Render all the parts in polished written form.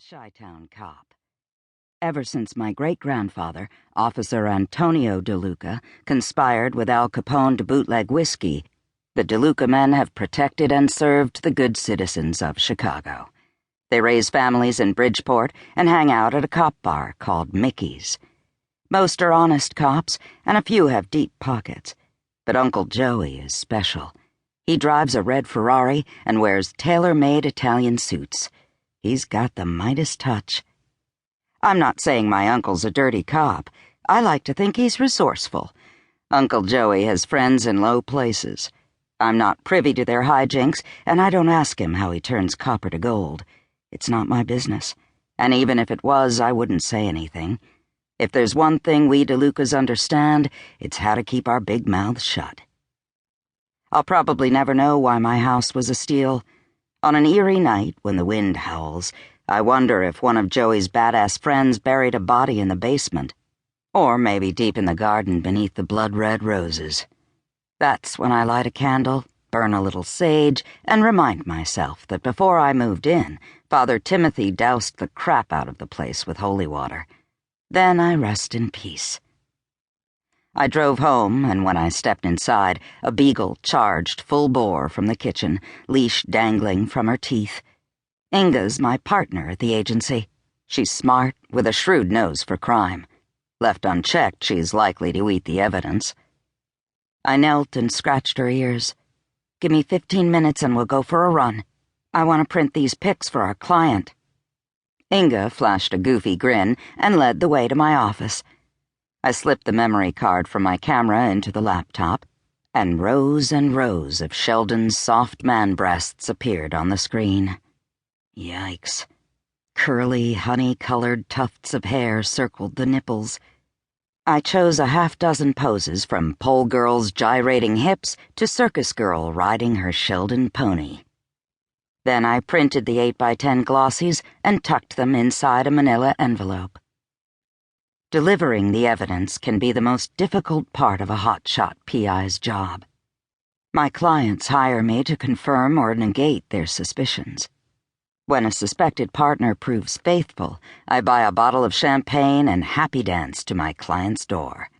a Chi-town cop. Ever since my great-grandfather, Officer Antonio DeLuca, conspired with Al Capone to bootleg whiskey, the DeLuca men have protected and served the good citizens of Chicago. They raise families in Bridgeport and hang out at a cop bar called Mickey's. Most are honest cops, and a few have deep pockets. But Uncle Joey is special. He drives a red Ferrari and wears tailor-made Italian suits. He's got the Midas touch. I'm not saying my uncle's a dirty cop. I like to think he's resourceful. Uncle Joey has friends in low places. I'm not privy to their hijinks, and I don't ask him how he turns copper to gold. It's not my business. And even if it was, I wouldn't say anything. If there's one thing we DeLucas understand, it's how to keep our big mouths shut. I'll probably never know why my house was a steal. On an eerie night, when the wind howls, I wonder if one of Joey's badass friends buried a body in the basement, or maybe deep in the garden beneath the blood-red roses. That's when I light a candle, burn a little sage, and remind myself that before I moved in, Father Timothy doused the crap out of the place with holy water. Then I rest in peace. I drove home, and when I stepped inside, a beagle charged full bore from the kitchen, leash dangling from her teeth. Inga's my partner at the agency. She's smart, with a shrewd nose for crime. Left unchecked, she's likely to eat the evidence. I knelt and scratched her ears. Give me 15 minutes and we'll go for a run. I want to print these pics for our client. Inga flashed a goofy grin and led the way to my office. I slipped the memory card from my camera into the laptop, and rows of Sheldon's soft man breasts appeared on the screen. Yikes. Curly, honey-colored tufts of hair circled the nipples. I chose a half-dozen poses from pole girl's gyrating hips to circus girl riding her Sheldon pony. Then I printed the 8x10 glossies and tucked them inside a manila envelope. Delivering the evidence can be the most difficult part of a hotshot PI's job. My clients hire me to confirm or negate their suspicions. When a suspected partner proves faithful, I buy a bottle of champagne and happy dance to my client's door.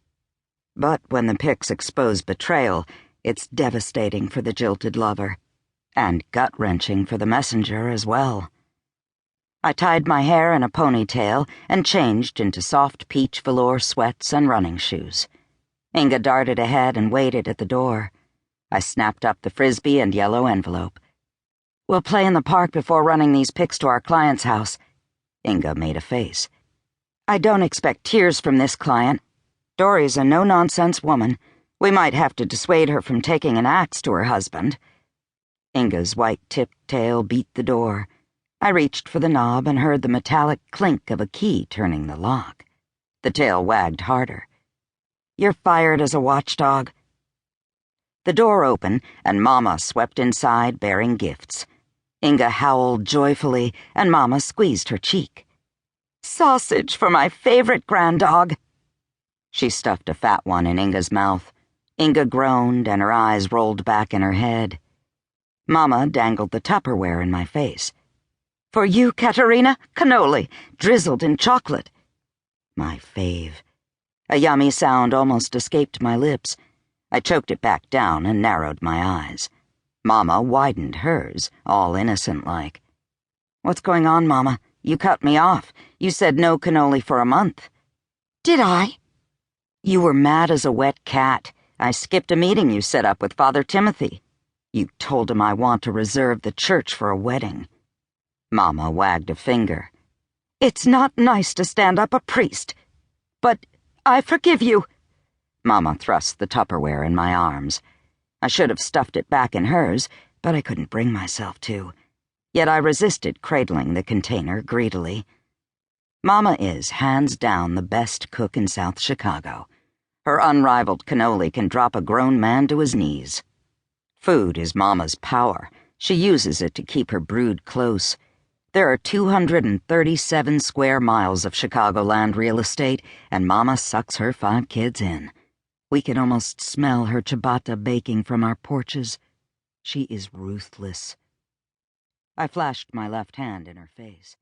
But when the pics expose betrayal, it's devastating for the jilted lover, and gut-wrenching for the messenger as well. I tied my hair in a ponytail and changed into soft peach velour sweats and running shoes. Inga darted ahead and waited at the door. I snapped up the frisbee and yellow envelope. We'll play in the park before running these pics to our client's house. Inga made a face. I don't expect tears from this client. Dory's a no-nonsense woman. We might have to dissuade her from taking an axe to her husband. Inga's white-tipped tail beat the door. I reached for the knob and heard the metallic clink of a key turning the lock. The tail wagged harder. You're fired as a watchdog. The door opened, and Mama swept inside bearing gifts. Inga howled joyfully, and Mama squeezed her cheek. Sausage for my favorite granddog. She stuffed a fat one in Inga's mouth. Inga groaned, and her eyes rolled back in her head. Mama dangled the Tupperware in my face. For you, Katerina, cannoli, drizzled in chocolate. My fave. A yummy sound almost escaped my lips. I choked it back down and narrowed my eyes. Mama widened hers, all innocent-like. What's going on, Mama? You cut me off. You said no cannoli for a month. Did I? You were mad as a wet cat. I skipped a meeting you set up with Father Timothy. You told him I want to reserve the church for a wedding. Mama wagged a finger. It's not nice to stand up a priest. But I forgive you. Mama thrust the Tupperware in my arms. I should have stuffed it back in hers, but I couldn't bring myself to. Yet I resisted cradling the container greedily. Mama is, hands down, the best cook in South Chicago. Her unrivaled cannoli can drop a grown man to his knees. Food is Mama's power. She uses it to keep her brood close. There are 237 square miles of Chicagoland real estate, and Mama sucks her 5 kids in. We can almost smell her ciabatta baking from our porches. She is ruthless. I flashed my left hand in her face.